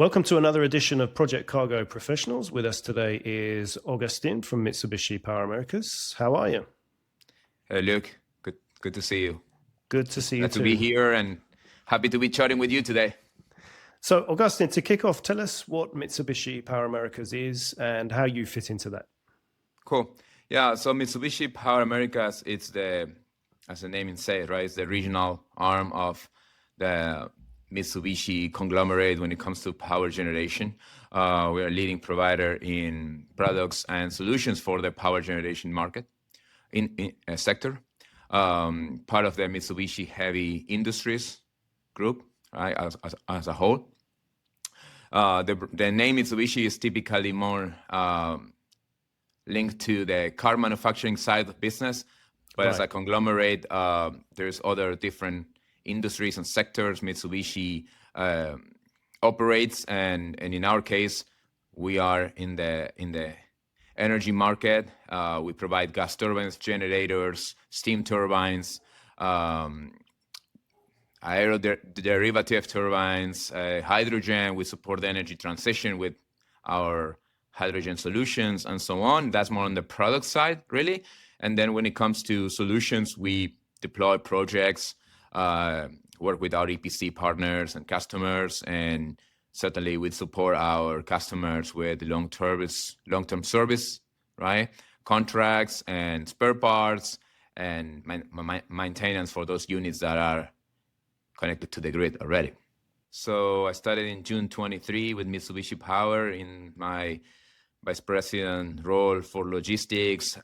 Welcome to another edition of Project Cargo Professionals. With us today is Augustine from Mitsubishi Power Americas. How are you? Hey, Luke. Good to see you. Good to see you Glad too. to be here and happy to be chatting with you today. So, Augustine, to kick off, tell us what Mitsubishi Power Americas is and how you fit into that. Cool. Yeah, so Mitsubishi Power Americas, it's as the name says, right? It's the regional arm of the Mitsubishi conglomerate when it comes to power generation. We are a leading provider in products and solutions for the power generation market in a sector. Part of the Mitsubishi Heavy Industries group, right, as a whole. The name Mitsubishi is typically more linked to the car manufacturing side of business, but right. As a conglomerate, there's other different industries and sectors Mitsubishi operates, and in our case, we are in the energy market. We provide gas turbines, generators, steam turbines, aeroderivative turbines, hydrogen. We support the energy transition with our hydrogen solutions and so on. That's more on the product side, really. And then when it comes to solutions, we deploy projects, work with our EPC partners and customers, and certainly we support our customers with long-term service, right? Contracts and spare parts and maintenance for those units that are connected to the grid already. So I started in June 23 with Mitsubishi Power in my vice president role for logistics,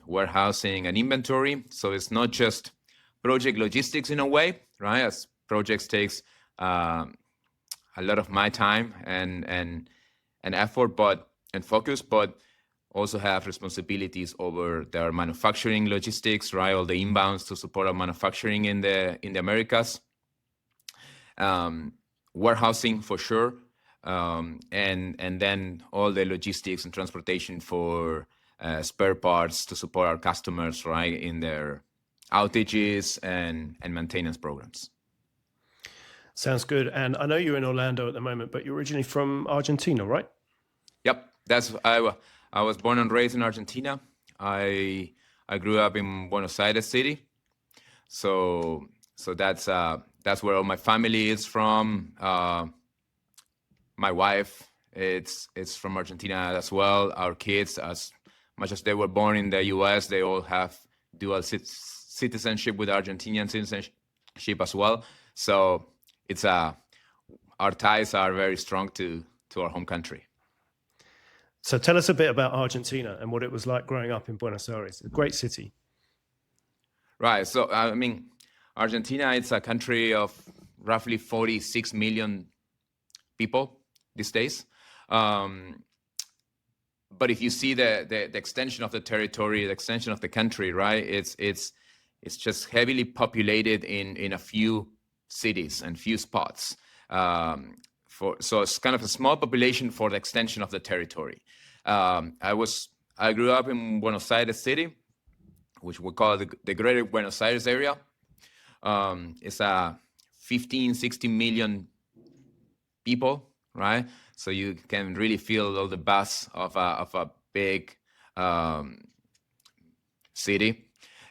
warehousing, and inventory. So it's not just project logistics in a way, right? As projects takes a lot of my time and effort, and focus, but also have responsibilities over their manufacturing logistics, right? All the inbounds to support our manufacturing in the Americas. Warehousing for sure, and then all the logistics and transportation for spare parts to support our customers, right, in their outages and maintenance programs. Sounds good. And I know you're in Orlando at the moment, but you're originally from Argentina, right? Yep, I was born and raised in Argentina. I grew up in Buenos Aires city, so that's where all my family is from. My wife, it's from Argentina as well. Our kids, as much as they were born in the U.S., they all have dual citizenship with Argentinian citizenship as well. So our ties are very strong to our home country. So tell us a bit about Argentina and what it was like growing up in Buenos Aires, a great city. Right. So I mean, Argentina, it's a country of roughly 46 million people these days. But if you see the extension of the territory, the extension of the country, right, it's just heavily populated in a few cities and few spots. So it's kind of a small population for the extension of the territory. I grew up in Buenos Aires city, which we call the Greater Buenos Aires area. It's a 16 million people, right? So you can really feel all the buzz of a big city,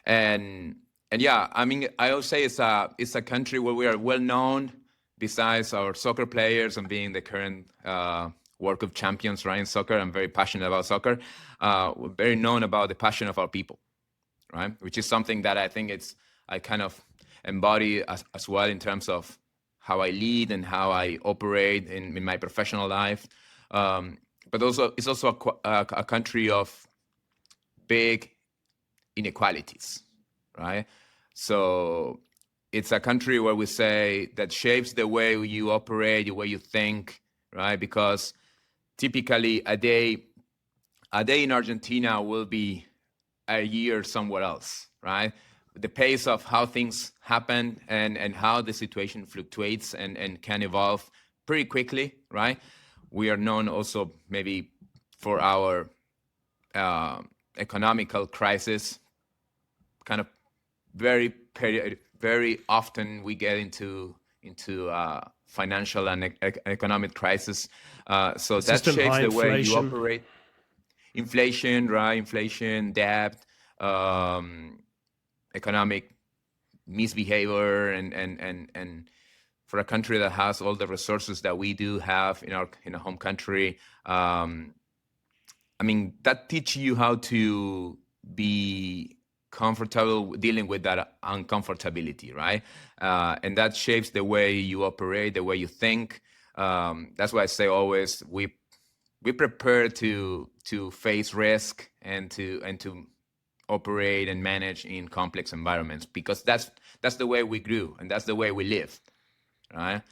and yeah, I mean, I would say it's a country where we are well known. Besides our soccer players and being the current World Cup champions, right, in soccer, I'm very passionate about soccer. We're very known about the passion of our people, right? Which is something that I think I kind of embody as well in terms of how I lead and how I operate in my professional life. But also, it's also a country of big inequalities, right? So it's a country where we say that shapes the way you operate, the way you think, right? Because typically a day in Argentina will be a year somewhere else, right? The pace of how things happen and how the situation fluctuates and can evolve pretty quickly, right? We are known also maybe for our economical crisis, kind of very often we get into financial and economic crisis. So that System shapes high the way you inflation. operate. Inflation, right? Inflation, debt, economic misbehavior, and for a country that has all the resources that we do have in our home country, I mean, that teaches you how to be comfortable dealing with that uncomfortability, right? And that shapes the way you operate, the way you think. That's why I say always we prepare to face risk and to operate and manage in complex environments, because that's the way we grew and that's the way we live, right?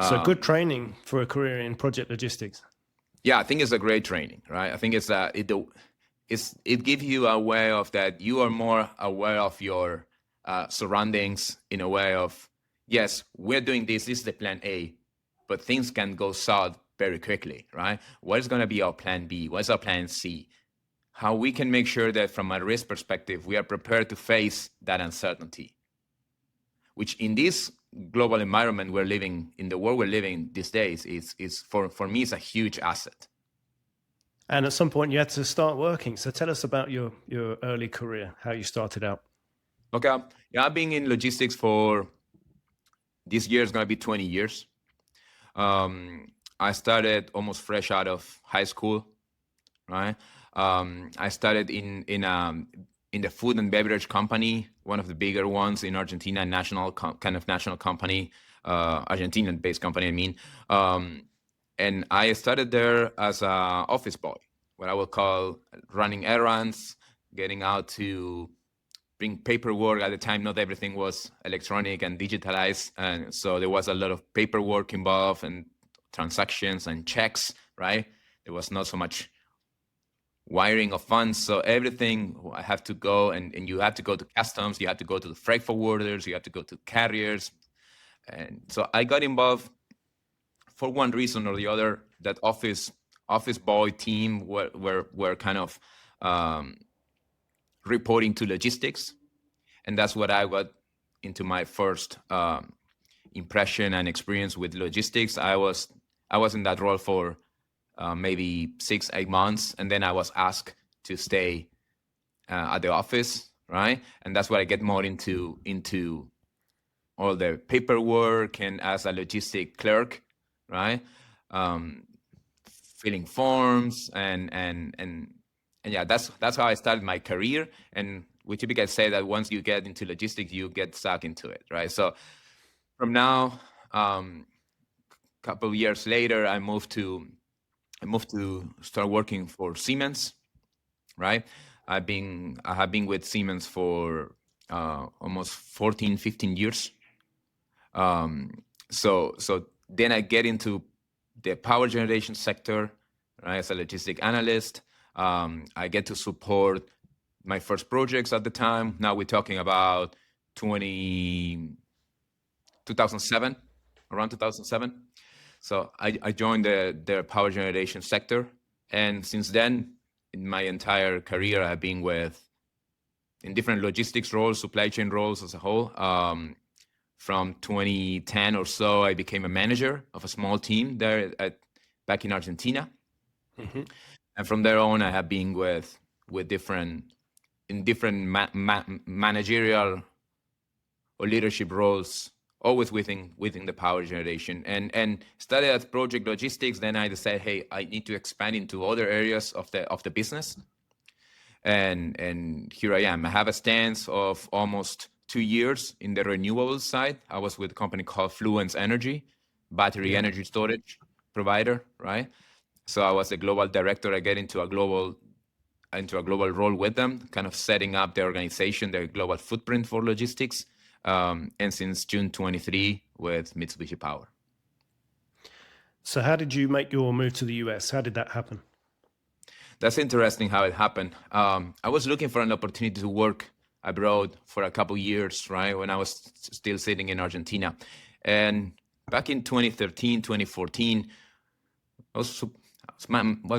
So good training for a career in project logistics. Yeah, I think it's a great training, right? I think it gives you a way of that you are more aware of your surroundings, in a way of, yes, we're doing this is the plan A, but things can go south very quickly, right? What is going to be our plan B? What's our plan C? How we can make sure that from a risk perspective, we are prepared to face that uncertainty, which in this global environment we're living, in the world we're living these days, is for me, is a huge asset. And at some point you had to start working. So tell us about your early career, how you started out. Okay. Yeah, I've been in logistics for, this year is going to be 20 years. I started almost fresh out of high school, right? I started in the food and beverage company, one of the bigger ones in Argentina, national company, Argentinian-based company, I mean. And I started there as an office boy, what I would call running errands, getting out to bring paperwork. At the time, not everything was electronic and digitalized, and so there was a lot of paperwork involved and transactions and checks, right? There was not so much wiring of funds, so everything I have to go, and you have to go to customs, you have to go to the freight forwarders, you have to go to carriers. And so I got involved for one reason or the other. That office boy team were kind of reporting to logistics, and that's what I got into my first impression and experience with logistics. I was in that role for maybe 6-8 months, and then I was asked to stay at the office, right? And that's where I get more into all the paperwork, and as a logistic clerk, right? Filling forms and yeah, that's how I started my career. And we typically say that once you get into logistics, you get stuck into it, right? So from now, couple of years later, I moved to start working for Siemens, right? I have been with Siemens for almost 14, 15 years. So then I get into the power generation sector, right, as a logistic analyst. I get to support my first projects at the time. Now we're talking about 2007, around 2007. So I joined the power generation sector. And since then, in my entire career, I've been in different logistics roles, supply chain roles as a whole. From 2010 or so, I became a manager of a small team there back in Argentina. Mm-hmm. And from there on, I have been with different managerial or leadership roles, always within the power generation, and started as project logistics. Then I decided, hey, I need to expand into other areas of the business. And here I am. I have a stance of almost 2 years in the renewable side. I was with a company called Fluence Energy, battery energy storage provider, right? So I was the global director. I get into a global role with them, kind of setting up the organization, their global footprint for logistics. And since June 23 with Mitsubishi Power. So how did you make your move to the US? How did that happen? That's interesting how it happened. I was looking for an opportunity to work abroad for a couple years, right, when I was still sitting in Argentina. And back in 2013, 2014, I was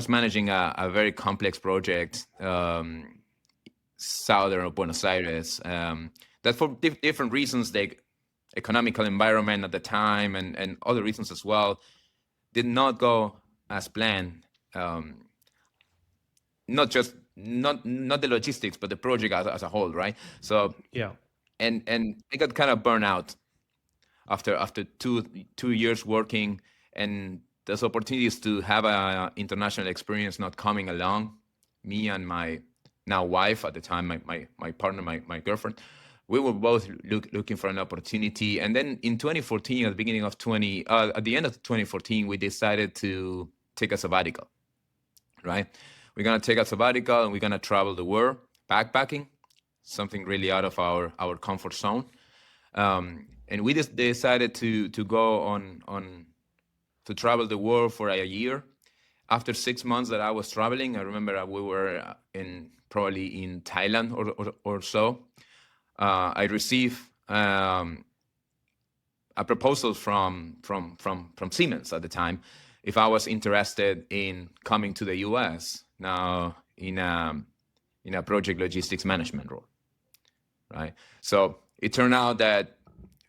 managing a very complex project, southern of Buenos Aires, that for different reasons, economical environment at the time and other reasons as well did not go as planned. Not the logistics, but the project as a whole, right? So Yeah. and I got kind of burned out after 2 years working, and those opportunities to have an international experience not coming along. Me and my now wife at the time, my partner, my girlfriend, we were both looking for an opportunity. And then in 2014, at the beginning of at the end of 2014, we decided to take a sabbatical, right? We're gonna take a sabbatical and we're gonna travel the world, backpacking, something really out of our comfort zone. And we just decided to go on to travel the world for a year. After 6 months that I was traveling, I remember we were probably in Thailand or so. I received a proposal from Siemens at the time if I was interested in coming to the US now in a project logistics management role, right? So it turned out that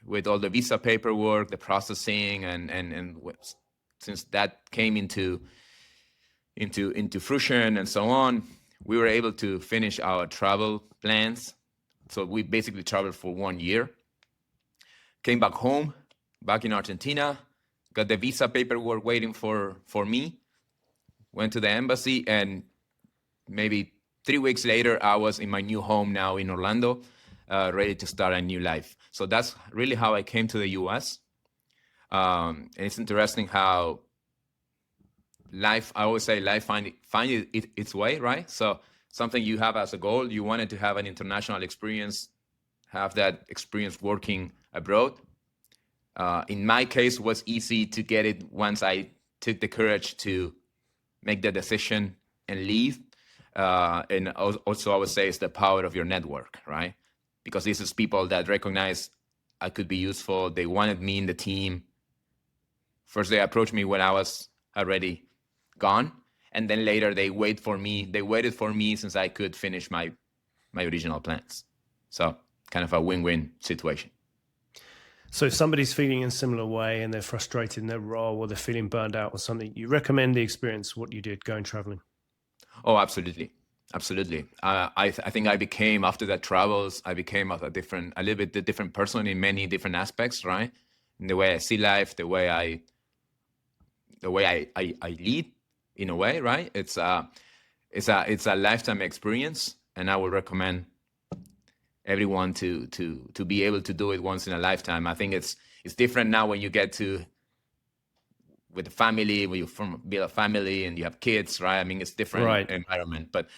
with all the visa paperwork, the processing, and since that came into fruition and so on, we were able to finish our travel plans. So we basically traveled for 1 year, came back home, back in Argentina, got the visa paperwork waiting for me, went to the embassy, and maybe 3 weeks later, I was in my new home now in Orlando, ready to start a new life. So that's really how I came to the US. And it's interesting how life, I always say life find its way, right? So something you have as a goal, you wanted to have an international experience, have that experience working abroad. In my case, it was easy to get it once I took the courage to make the decision and leave. And also I would say it's the power of your network, right? Because this is people that recognize I could be useful. They wanted me in the team. First, they approached me when I was already gone. And then later they waited for me since I could finish my original plans. So kind of a win-win situation. So if somebody's feeling in a similar way and they're frustrated in their role or they're feeling burned out or something, you recommend the experience, what you did, going traveling? Oh, absolutely. Absolutely. I think I became, after that travels, I became a little bit different person in many different aspects, right? In the way I see life, the way I lead, in a way, right? It's a lifetime experience, and I would recommend everyone to be able to do it once in a lifetime. I think it's different now when you get to with the family, when you build a family and you have kids, right? I mean, it's different environment, but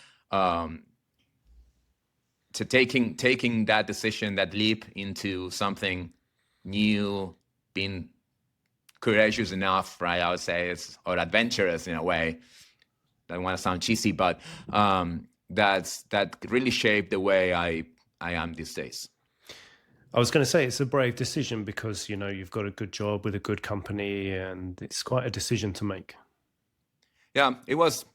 to taking that decision, that leap into something new, being courageous enough, right? I would say or adventurous in a way. I don't want to sound cheesy, but that really shaped the way I am these days. I was going to say it's a brave decision because, you've got a good job with a good company and it's quite a decision to make. Yeah, it was.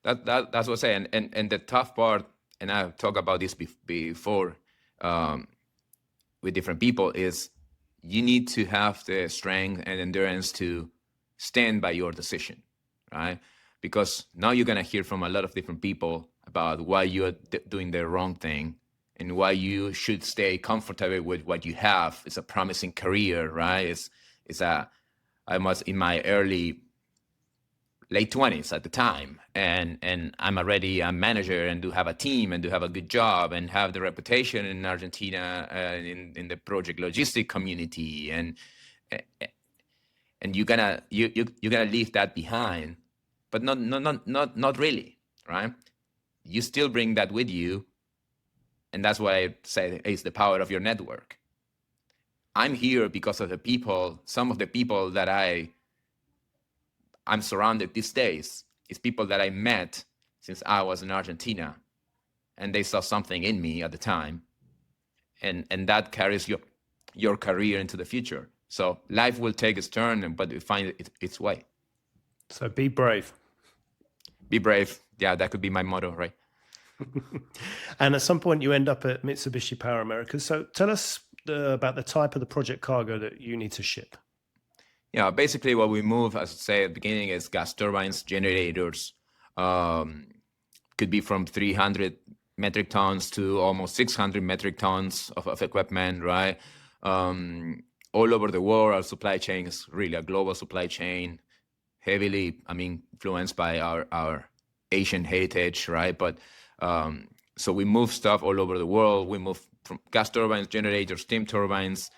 That's what I say. And the tough part, and I've talked about this before with different people, is you need to have the strength and endurance to stand by your decision, right? Because now you're going to hear from a lot of different people about why you're doing the wrong thing and why you should stay comfortable with what you have. It's a promising career, right? I was in my late 20s at the time, and I'm already a manager and do have a team and do have a good job and have the reputation in Argentina in the project logistic community, and you're gonna leave that behind, but not really, right? You still bring that with you, and that's why I say it's the power of your network. I'm here because of some of the people that I'm surrounded these days is people that I met since I was in Argentina, and they saw something in me at the time, and that carries your career into the future. So life will take its turn, but it find its way. So be brave. Be brave. Yeah, that could be my motto, right? And at some point you end up at Mitsubishi Power Americas. So tell us about the type of the project cargo that you need to ship? Yeah, basically what we move, as I say at the beginning, is gas turbines, generators. Could be from 300 metric tons to almost 600 metric tons of equipment, right? All over the world, our supply chain is really a global supply chain, heavily, influenced by our Asian heritage, right? But so we move stuff all over the world. We move from gas turbines, generators, steam turbines,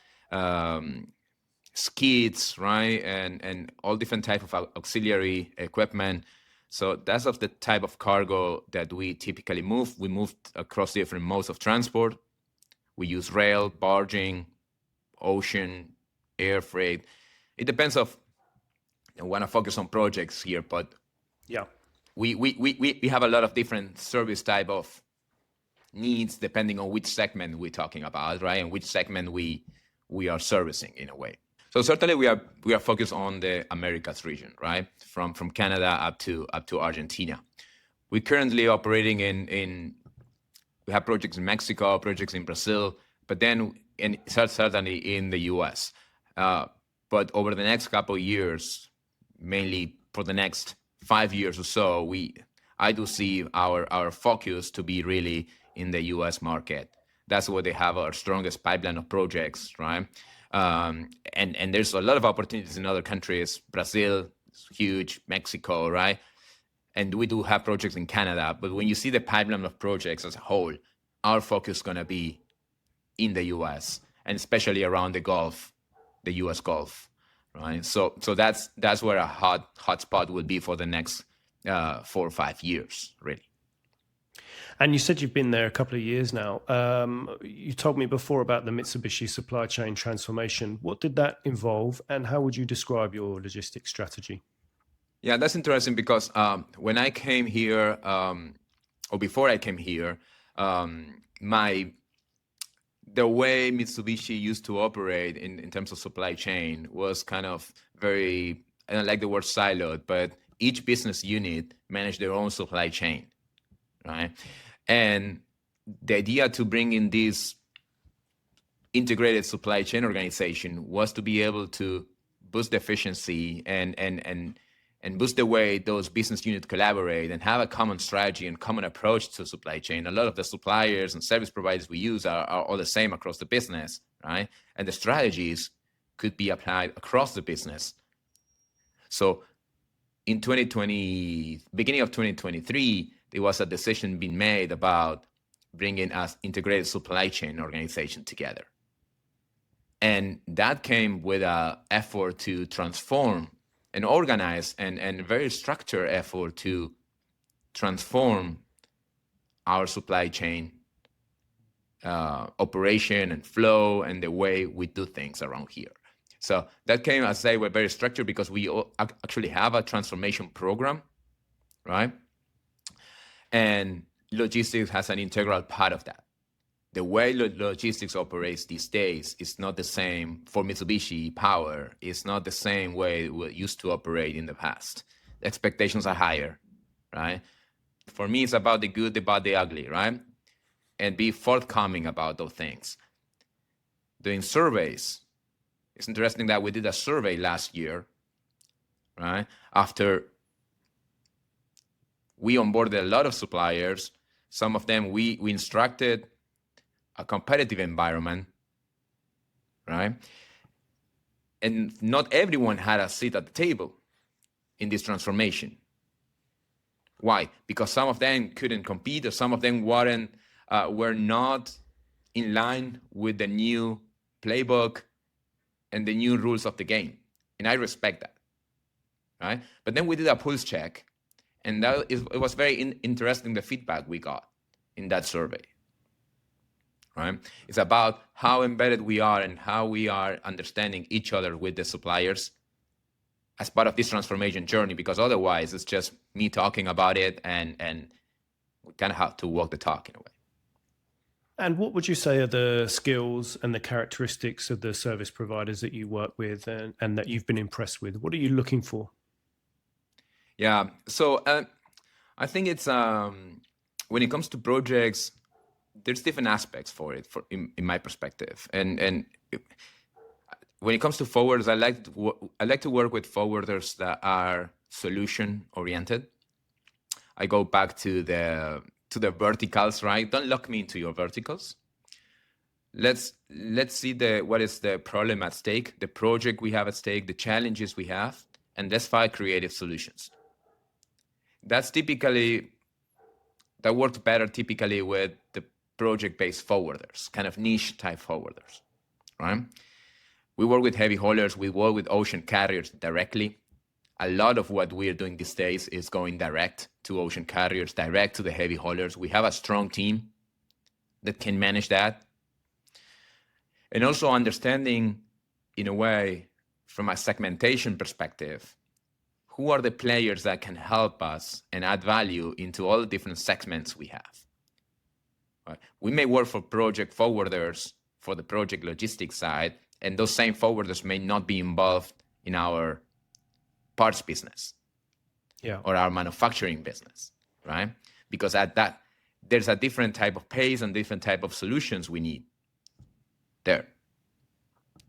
skids, right? And all different type of auxiliary equipment. So that's of the type of cargo that we typically move. We move across different modes of transport. We use rail, barging, ocean, air freight. It depends of, I want to focus on projects here, but Yeah. we have a lot of different service type of needs depending on which segment we're talking about, right? And which segment we are servicing in a way. So certainly we are focused on the Americas region, right? From Canada up to Argentina. We're currently operating we have projects in Mexico, projects in Brazil, but then certainly in the US. But over the next couple of years, mainly for the next 5 years or so, I do see our focus to be really in the US market. That's where they have our strongest pipeline of projects, right? And there's a lot of opportunities in other countries. Brazil is huge, Mexico, right? And we do have projects in Canada. But when you see the pipeline of projects as a whole, our focus is going to be in the US, and especially around the Gulf, the US Gulf, right? So that's where a hot spot will be for the next 4 or 5 years, really. And you said you've been there a couple of years now. You told me before about the Mitsubishi supply chain transformation. What did that involve, and how would you describe your logistics strategy? Yeah, that's interesting because when I came here, or before I came here, the way Mitsubishi used to operate in terms of supply chain was kind of very, I don't like the word siloed, but each business unit managed their own supply chain, right? And the idea to bring in this integrated supply chain organization was to be able to boost the efficiency and boost the way those business units collaborate and have a common strategy and common approach to supply chain. A lot of the suppliers and service providers we use are all the same across the business, right? And the strategies could be applied across the business. So in beginning of 2023, there was a decision being made about bringing us integrated supply chain organization together. And that came with an effort to transform and organize and very structured effort to transform our supply chain operation and flow and the way we do things around here. So that came, as I say, we're very structured because we actually have a transformation program, right? And logistics has an integral part of that. The way logistics operates these days is not the same for Mitsubishi Power. It's not the same way we used to operate in the past. The expectations are higher, right? For me, it's about the good, the bad, the ugly, right? And be forthcoming about those things. Doing surveys. It's interesting that we did a survey last year, right? After we onboarded a lot of suppliers, some of them we instructed a competitive environment, right? And not everyone had a seat at the table in this transformation. Why? Because some of them couldn't compete, or some of them were not in line with the new playbook and the new rules of the game. And I respect that, right? But then we did a pulse check, and it was very interesting, the feedback we got in that survey, right? It's about how embedded we are and how we are understanding each other with the suppliers as part of this transformation journey, because otherwise it's just me talking about it and we kind of have to walk the talk in a way. And what would you say are the skills and the characteristics of the service providers that you work with and that you've been impressed with? What are you looking for? Yeah, so I think it's when it comes to projects, there's different aspects for it, in my perspective. And when it comes to forwarders, I like to work with forwarders that are solution oriented. I go back to the verticals, right? Don't lock me into your verticals. Let's see what is the problem at stake, the project we have at stake, the challenges we have, and let's find creative solutions. That works better typically with the project-based forwarders, kind of niche type forwarders, right? We work with heavy haulers, we work with ocean carriers directly. A lot of what we're doing these days is going direct to ocean carriers, direct to the heavy haulers. We have a strong team that can manage that. And also understanding, in a way, from a segmentation perspective, who are the players that can help us and add value into all the different segments we have. Right? We may work for project forwarders for the project logistics side, and those same forwarders may not be involved in our parts business or our manufacturing business, right? Because at that, there's a different type of pace and different type of solutions we need there,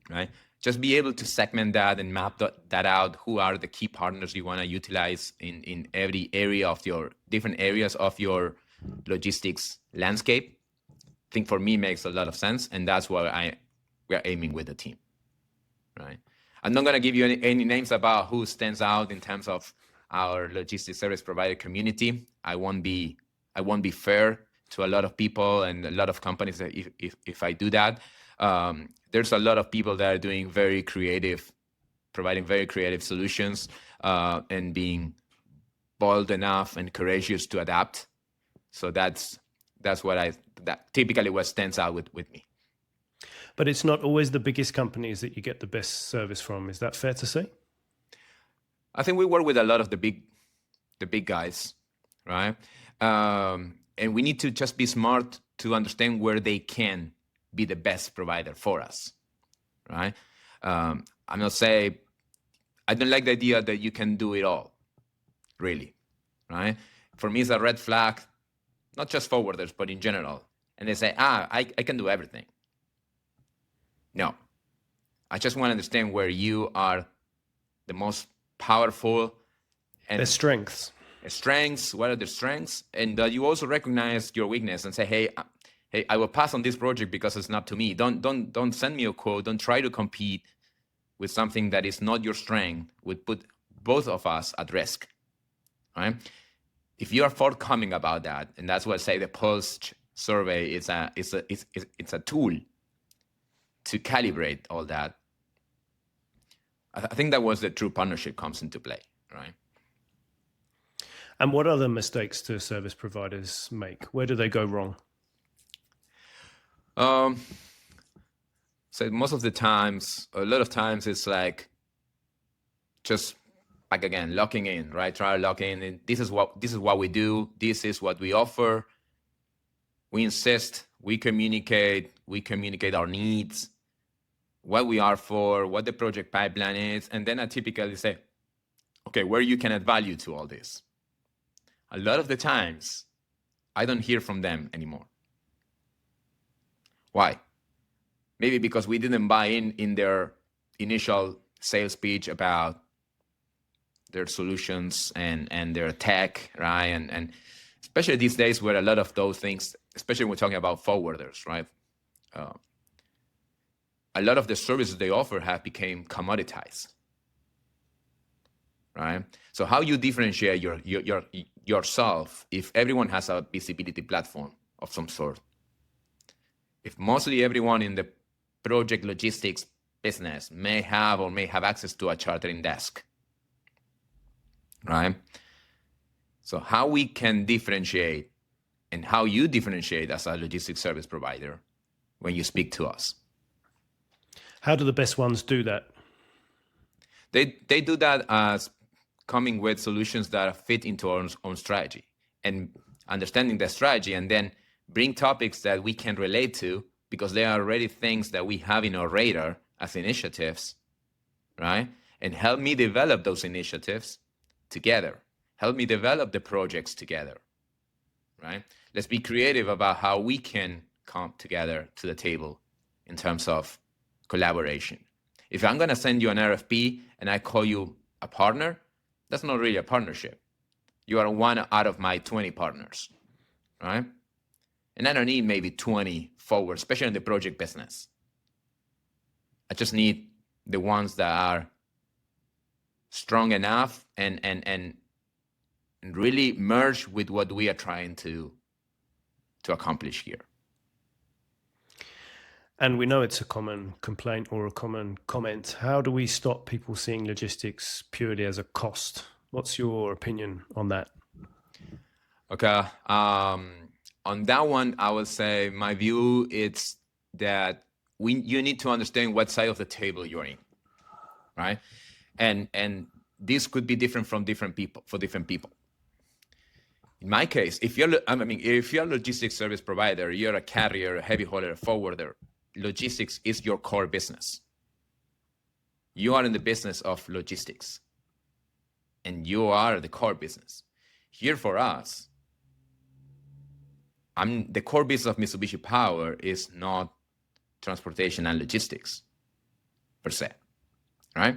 right? Just be able to segment that and map that out. Who are the key partners you want to utilize in every area of your different areas of your logistics landscape? I think for me makes a lot of sense, and that's what we are aiming with the team, right? I'm not going to give you any names about who stands out in terms of our logistics service provider community. I won't be fair to a lot of people and a lot of companies that if I do that. There's a lot of people that are doing very creative, providing very creative solutions, and being bold enough and courageous to adapt. So that's typically what stands out with me. But it's not always the biggest companies that you get the best service from. Is that fair to say? I think we work with a lot of the big guys, right? And we need to just be smart to understand where they can be the best provider for us, right? I'm not saying, I don't like the idea that you can do it all, really, right? For me, it's a red flag, not just forwarders, but in general. And they say, I can do everything. No, I just want to understand where you are the most powerful and their strengths. What are their strengths? And that you also recognize your weakness and say, hey, I will pass on this project because it's not to me. Don't send me a quote. Don't try to compete with something that is not your strength. Would put both of us at risk, right? If you are forthcoming about that, and that's what I say, the Pulse survey is a tool to calibrate all that. I think that was the true partnership comes into play, right? And what other mistakes do service providers make? Where do they go wrong? So most of the times, a lot of times it's like just like, again, locking in, right? Try to lock in. This is what we do. This is what we offer. We insist, we communicate our needs, what we are for, what the project pipeline is. And then I typically say, okay, where you can add value to all this. A lot of the times, I don't hear from them anymore. Why? Maybe because we didn't buy in their initial sales pitch about their solutions and their tech, right? And especially these days where a lot of those things, especially when we're talking about forwarders, right? A lot of the services they offer have become commoditized, right? So how you differentiate yourself if everyone has a visibility platform of some sort? If mostly everyone in the project logistics business may have access to a chartering desk, right? So how we can differentiate and how you differentiate as a logistics service provider when you speak to us. How do the best ones do that? They do that as coming with solutions that fit into our own strategy and understanding the strategy, and then bring topics that we can relate to because they are already things that we have in our radar as initiatives, right? And help me develop those initiatives together. Help me develop the projects together. right? Let's be creative about how we can come together to the table in terms of collaboration. If I'm going to send you an RFP and I call you a partner, that's not really a partnership. You are one out of my 20 partners, right? And I don't need maybe 20 forward, especially in the project business. I just need the ones that are strong enough and really merge with what we are trying to accomplish here. And we know it's a common complaint or a common comment. How do we stop people seeing logistics purely as a cost? What's your opinion on that? Okay. On that one, I would say my view is that you need to understand what side of the table you're in, right? And this could be different from different people for different people. In my case, if you're a logistics service provider, you're a carrier, a heavy hauler, a forwarder, logistics is your core business. You are in the business of logistics, and you are the core business. Here for us, the core business of Mitsubishi Power is not transportation and logistics per se, right?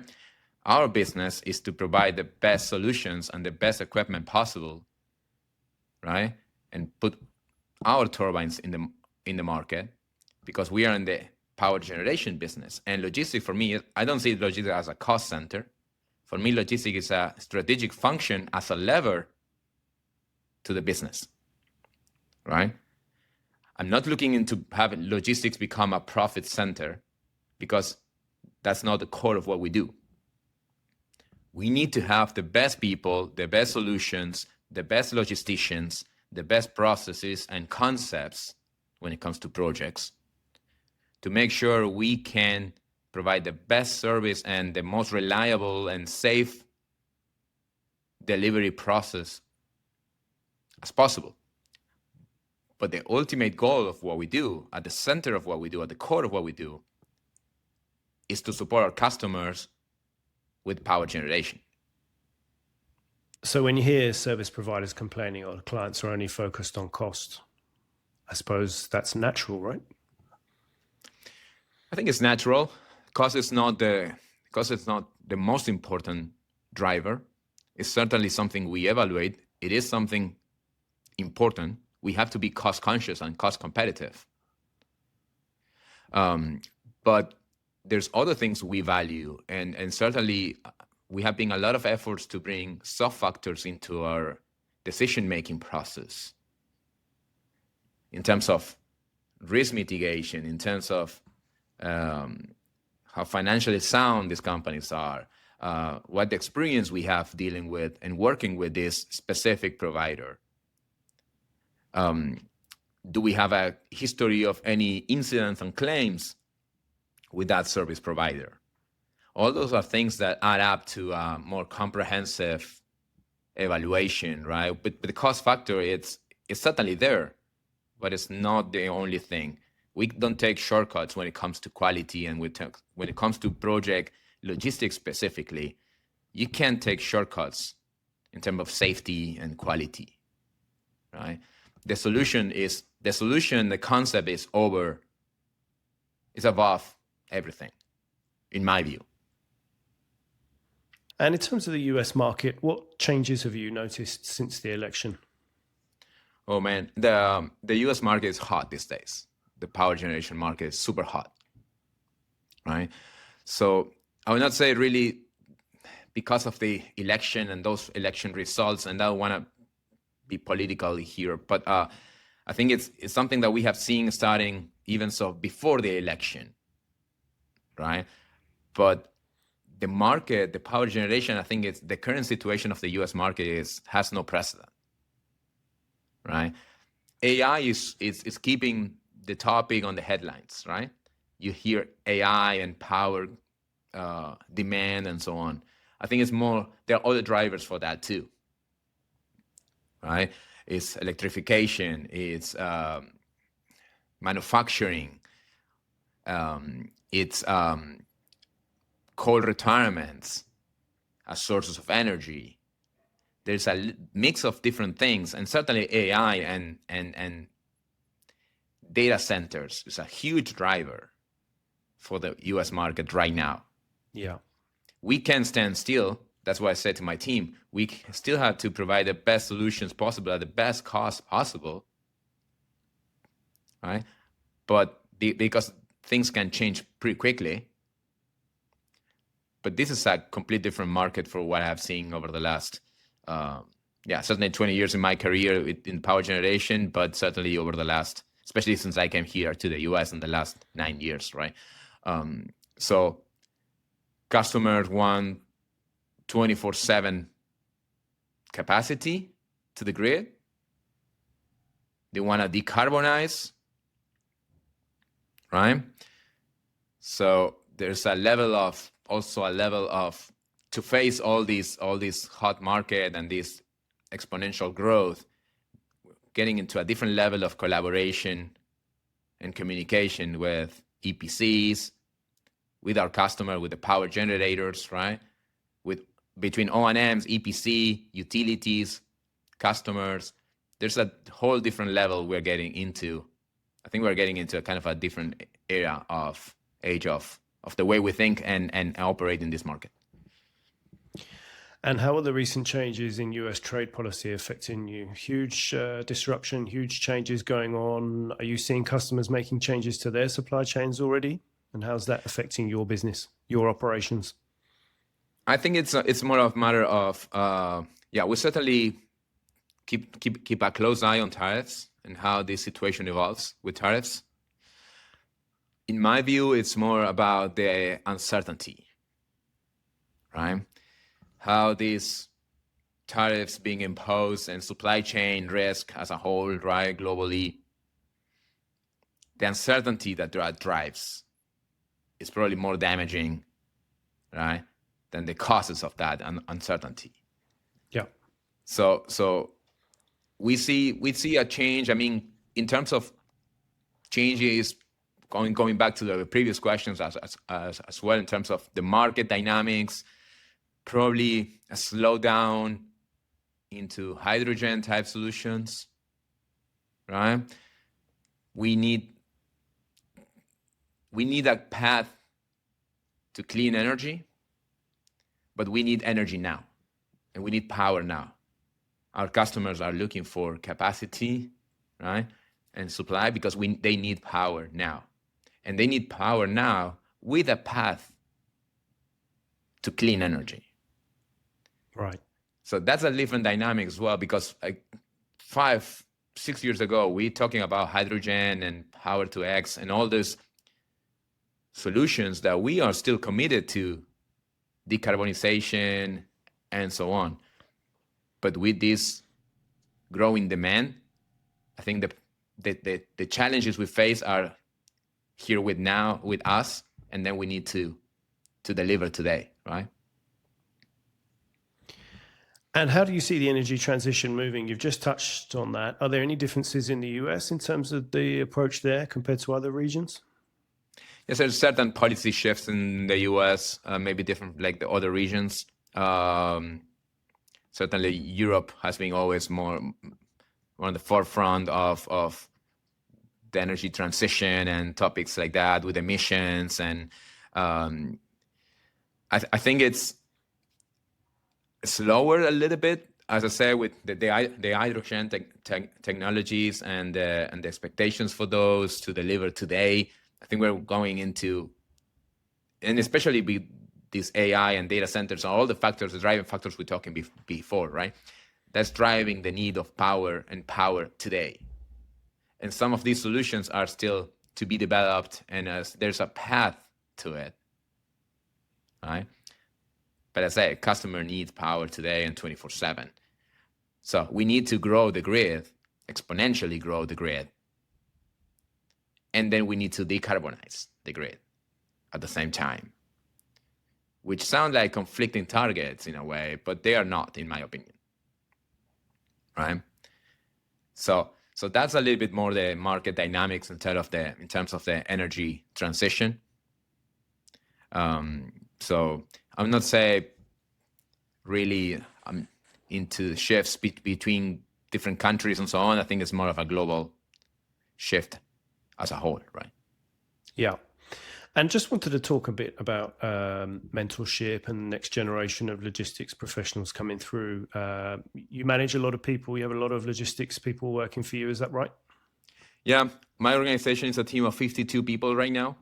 Our business is to provide the best solutions and the best equipment possible, right? And put our turbines in the market, because we are in the power generation business. And logistics, for me, I don't see logistics as a cost center. For me, logistics is a strategic function as a lever to the business, right? I'm not looking into having logistics become a profit center, because that's not the core of what we do. We need to have the best people, the best solutions, the best logisticians, the best processes and concepts when it comes to projects, to make sure we can provide the best service and the most reliable and safe delivery process as possible. But the ultimate goal of what we do, at the center of what we do, at the core of what we do, is to support our customers with power generation. So when you hear service providers complaining or clients are only focused on cost, I suppose that's natural, right? I think it's natural. Cost is not the most important driver. It's certainly something we evaluate. It is something important. We have to be cost conscious and cost competitive. But there's other things we value, and certainly we have been a lot of efforts to bring soft factors into our decision-making process in terms of risk mitigation, in terms of how financially sound these companies are, what the experience we have dealing with and working with this specific provider. Do we have a history of any incidents and claims with that service provider? All those are things that add up to a more comprehensive evaluation, right? But the cost factor, it's certainly there, but it's not the only thing. We don't take shortcuts when it comes to quality, and when it comes to project logistics specifically, you can't take shortcuts in terms of safety and quality, right? The concept is above everything, in my view. And in terms of the US market, what changes have you noticed since the election? Oh man, the US market is hot these days. The power generation market is super hot, right? So I would not say really because of the election and those election results, and I don't want to be political here, but I think it's something that we have seen starting even so before the election, right? But the market, the power generation, I think it's the current situation of the US market has no precedent, right? AI is keeping the topic on the headlines, right? You hear AI and power demand and so on. I think it's more, there are other drivers for that too, right? It's electrification, it's manufacturing, it's coal retirements as sources of energy, there's a mix of different things, and certainly AI and data centers is a huge driver for the US market right now. Yeah. We can't stand still. That's why I said to my team, we still have to provide the best solutions possible at the best cost possible, right? But because things can change pretty quickly. But this is a complete different market for what I've seen over the last, certainly 20 years in my career in power generation, but certainly over the last, especially since I came here to the US in the last 9 years, right? So customers want 24/7 capacity to the grid. They want to decarbonize, right? So there's a level of to face all these hot market and this exponential growth, getting into a different level of collaboration and communication with EPCs, with our customer, with the power generators, right? Between O&Ms, EPC, utilities, customers, there's a whole different level we're getting into. I think we're getting into a kind of a different era of age of the way we think and operate in this market. And how are the recent changes in US trade policy affecting you? Huge disruption, huge changes going on. Are you seeing customers making changes to their supply chains already? And how's that affecting your business, your operations? I think it's more of a matter of we certainly keep a close eye on tariffs and how this situation evolves with tariffs. In my view, it's more about the uncertainty, right? How these tariffs being imposed and supply chain risk as a whole, right, globally, the uncertainty that drives is probably more damaging, right, than the causes of that uncertainty. Yeah. So we see a change. I mean, in terms of changes, going back to the previous questions as well, in terms of the market dynamics, probably a slowdown into hydrogen type solutions, right? We need a path to clean energy, but we need energy now, and we need power now. Our customers are looking for capacity, right, and supply because they need power now. And they need power now with a path to clean energy. Right. So that's a different dynamic as well, because 5-6 years ago, we talking about hydrogen and power to X and all these solutions that we are still committed to decarbonization and so on. But with this growing demand, I think the challenges we face are here with us, and then we need to deliver today, right? And how do you see the energy transition moving? You've just touched on that. Are there any differences in the US in terms of the approach there compared to other regions? Yes, there's certain policy shifts in the US, maybe different like the other regions. Certainly Europe has been always more on the forefront of the energy transition and topics like that with emissions. And I think it's slower a little bit, as I said, with the hydrogen technologies and the expectations for those to deliver today. I think we're going into, and especially with these AI and data centers, all the factors, the driving factors we're talking before, right? That's driving the need of power and power today. And some of these solutions are still to be developed, and there's a path to it, right? But as I say, customer needs power today and 24/7. So we need to grow the grid, exponentially grow the grid. And then we need to decarbonize the grid at the same time, which sound like conflicting targets in a way, but they are not, in my opinion, right? So that's a little bit more the market dynamics in terms of the energy transition. So I'm not saying really into shifts between different countries and so on. I think it's more of a global shift as a whole, right? Yeah. And just wanted to talk a bit about mentorship and the next generation of logistics professionals coming through. You manage a lot of people. You have a lot of logistics people working for you. Is that right? Yeah, my organization is a team of 52 people right now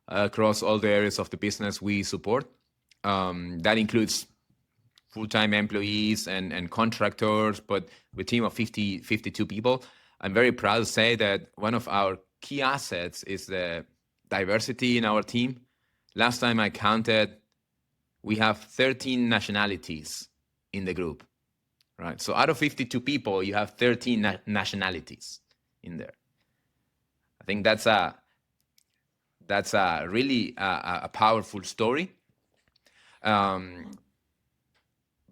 across all the areas of the business we support. That includes full-time employees and contractors, but with a team of 52 people. I'm very proud to say that one of our key assets is the diversity in our team. Last time I counted, we have 13 nationalities in the group, right? So out of 52 people, you have 13 nationalities in there. I think that's a really a powerful story. But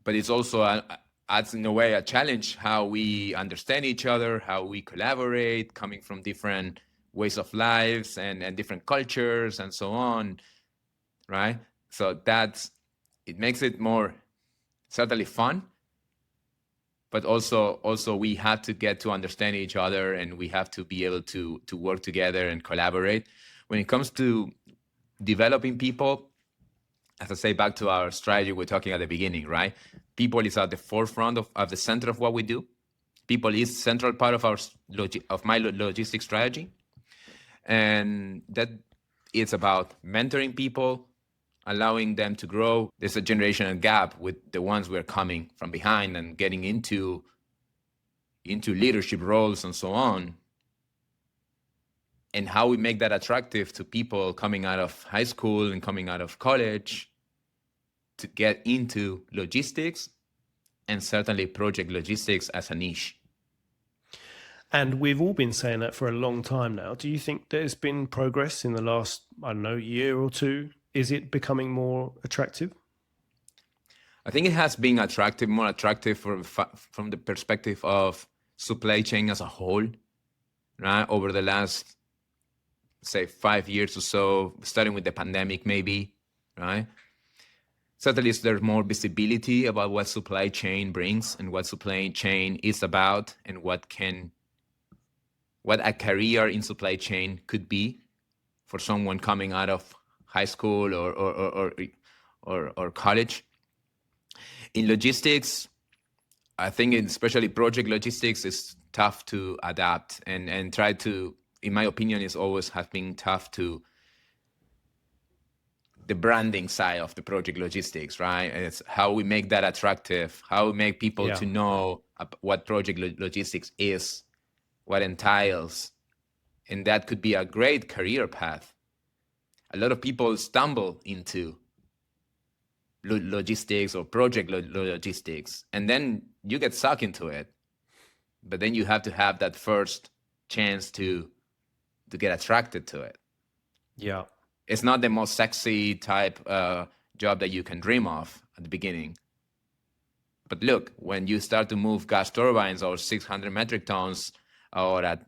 it's also adds in a way a challenge how we understand each other, how we collaborate, coming from different ways of lives and different cultures and so on, right? So it makes it more certainly fun, but also we have to get to understand each other, and we have to be able to work together and collaborate. When it comes to developing people, as I say, back to our strategy we're talking at the beginning, right? People is at the forefront of the center of what we do. People is central part of my logistics strategy. And that it's about mentoring people, allowing them to grow. There's a generational gap with the ones we're coming from behind and getting into leadership roles and so on. And how we make that attractive to people coming out of high school and coming out of college to get into logistics, and certainly project logistics as a niche. And we've all been saying that for a long time now. Do you think there's been progress in the last, I don't know, year or two? Is it becoming more attractive? I think it has been more attractive from the perspective of supply chain as a whole, right? Over the last, say, 5 years or so, starting with the pandemic maybe, right? Certainly, there's more visibility about what supply chain brings and what supply chain is about, and what a career in supply chain could be for someone coming out of high school or college. In logistics, I think especially project logistics is tough to adapt and try to, in my opinion, is always has been tough to the branding side of the project logistics, right? And it's how we make that attractive, how we make people to know what project logistics is, what entails, and that could be a great career path. A lot of people stumble into logistics or project logistics, and then you get sucked into it. But then you have to have that first chance to get attracted to it. Yeah. It's not the most sexy type job that you can dream of at the beginning. But look, when you start to move gas turbines or 600 metric tons or at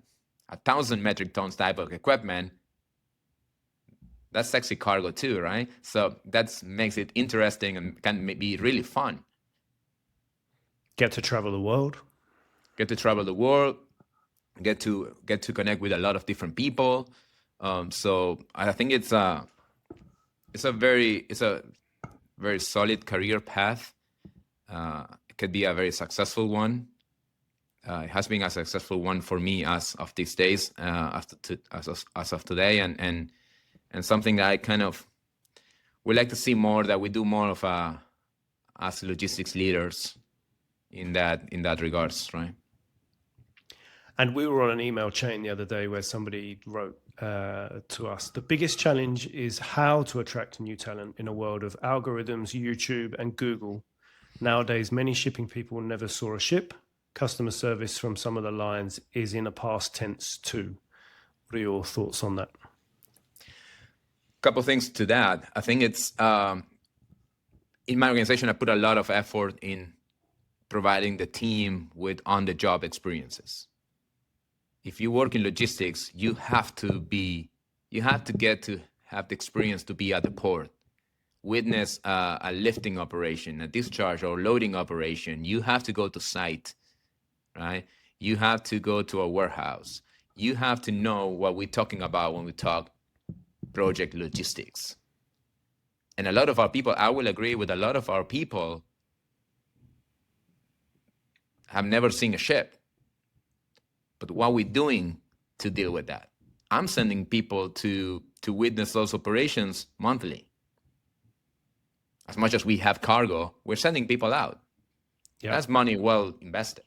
1,000 metric tons type of equipment, that's sexy cargo too, right? So that makes it interesting and can be really fun. Get to travel the world. Get to connect with a lot of different people. So I think it's a very solid career path. It could be a very successful one. It has been a successful one for me as of these days, as of today, and something that I kind of would like to see more, that we do more of as logistics leaders in that regards, right? And we were on an email chain the other day where somebody wrote to us, the biggest challenge is how to attract new talent in a world of algorithms, YouTube and Google. Nowadays, many shipping people never saw a ship. Customer service from some of the lines is in a past tense too. What are your thoughts on that? Couple things to that. I think it's in my organization, I put a lot of effort in providing the team with on-the-job experiences. If you work in logistics, you have to get to have the experience to be at the port, witness a lifting operation, a discharge or loading operation, you have to go to site, right? You have to go to a warehouse. You have to know what we're talking about when we talk project logistics. And a lot of our people, I will agree with a lot of our people, have never seen a ship. But what we're doing to deal with that, I'm sending people to witness those operations monthly. As much as we have cargo, we're sending people out. Yeah. That's money well invested.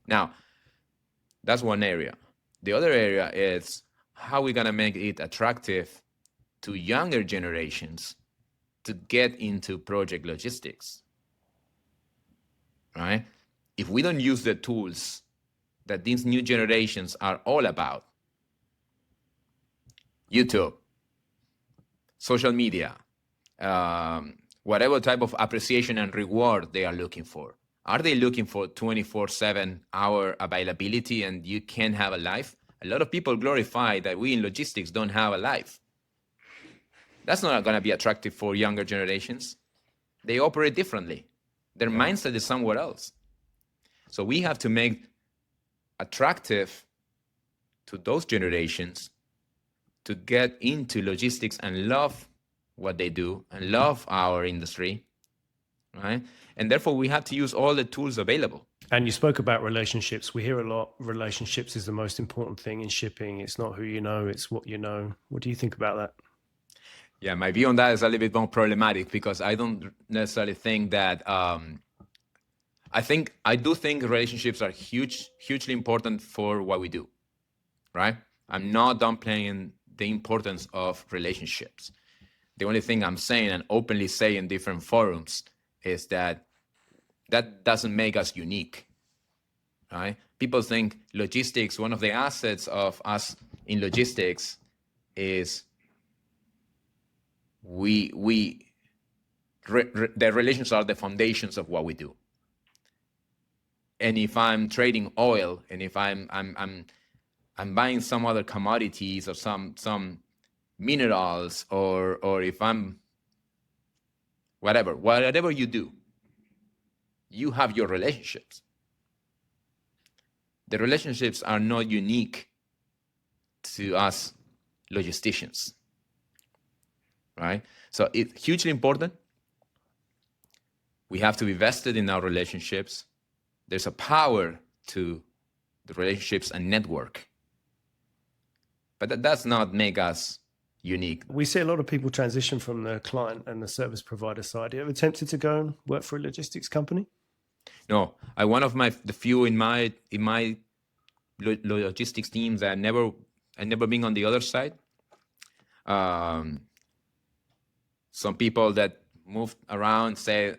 Now, that's one area. The other area is how we're going to make it attractive to younger generations to get into project logistics, right? If we don't use the tools that these new generations are all about, YouTube, social media, whatever type of appreciation and reward they are looking for. Are they looking for 24/7 hour availability and you can have a life? A lot of people glorify that we in logistics don't have a life. That's not going to be attractive for younger generations. They operate differently. Their mindset is somewhere else. So we have to make attractive to those generations to get into logistics and love what they do and love our industry, right? And therefore we have to use all the tools available. And you spoke about relationships. We hear a lot, relationships is the most important thing in shipping. It's not who you know, it's what you know. What do you think about that? Yeah, my view on that is a little bit more problematic because I don't necessarily think that, I do think relationships are hugely important for what we do, right? I'm not downplaying the importance of relationships. The only thing I'm saying and openly say in different forums is that doesn't make us unique, right? People think logistics, one of the assets of us in logistics is the relations are the foundations of what we do. And if I'm trading oil and if I'm buying some other commodities or some minerals or if I'm whatever you do, you have your relationships. The relationships are not unique to us logisticians, right? So it's hugely important. We have to be vested in our relationships. There's a power to the relationships and network. But that does not make us unique. We see a lot of people transition from the client and the service provider side. Have you ever attempted to go and work for a logistics company? No, one of the few in my logistics teams that I never been on the other side. Some people that move around say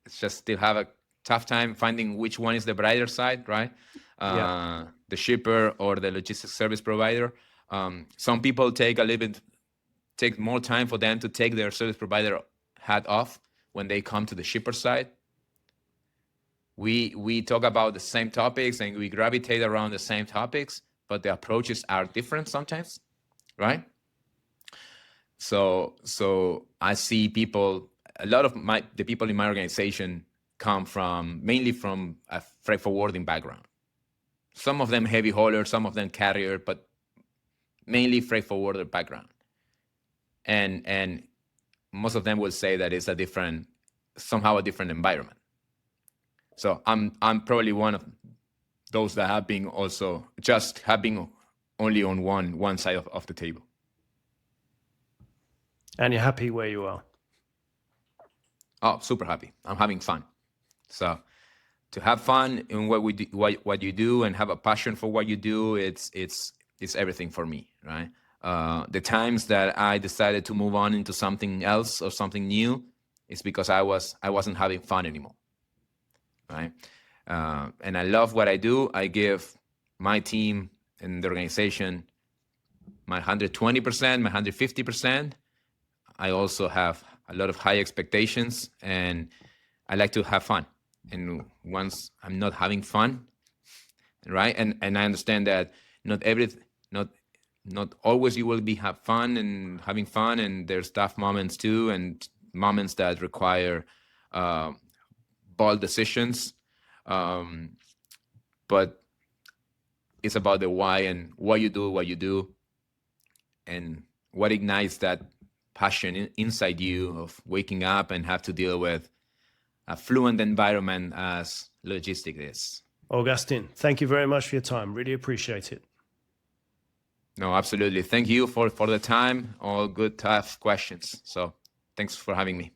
it's just still have a tough time finding which one is the brighter side, right? The shipper or the logistics service provider. Some people take more time for them to take their service provider hat off when they come to the shipper side. We talk about the same topics and we gravitate around the same topics, but the approaches are different sometimes, right? So I see people, a lot of the people in my organization come mainly from a freight forwarding background. Some of them heavy hauler, some of them carrier, but mainly freight forwarder background. And most of them will say that it's somehow a different environment. So I'm probably one of those that have been only on one side of the table. And you're happy where you are? Oh, super happy. I'm having fun. So to have fun in what we do, what you do, and have a passion for what you do, it's everything for me, right? The times that I decided to move on into something else or something new, it's because I wasn't having fun anymore, right? And I love what I do. I give my team and the organization my 120%, my 150%. I also have a lot of high expectations, and I like to have fun. And once I'm not having fun, right? And I understand that not always you will have fun and having fun, and there's tough moments too, and moments that require bold decisions. But it's about the why and why you do what you do, and what ignites that passion inside you of waking up and have to deal with a fluent environment as logistics is. Augustine, thank you very much for your time. Really appreciate it. No, absolutely. Thank you for the time. All good, tough questions. So thanks for having me.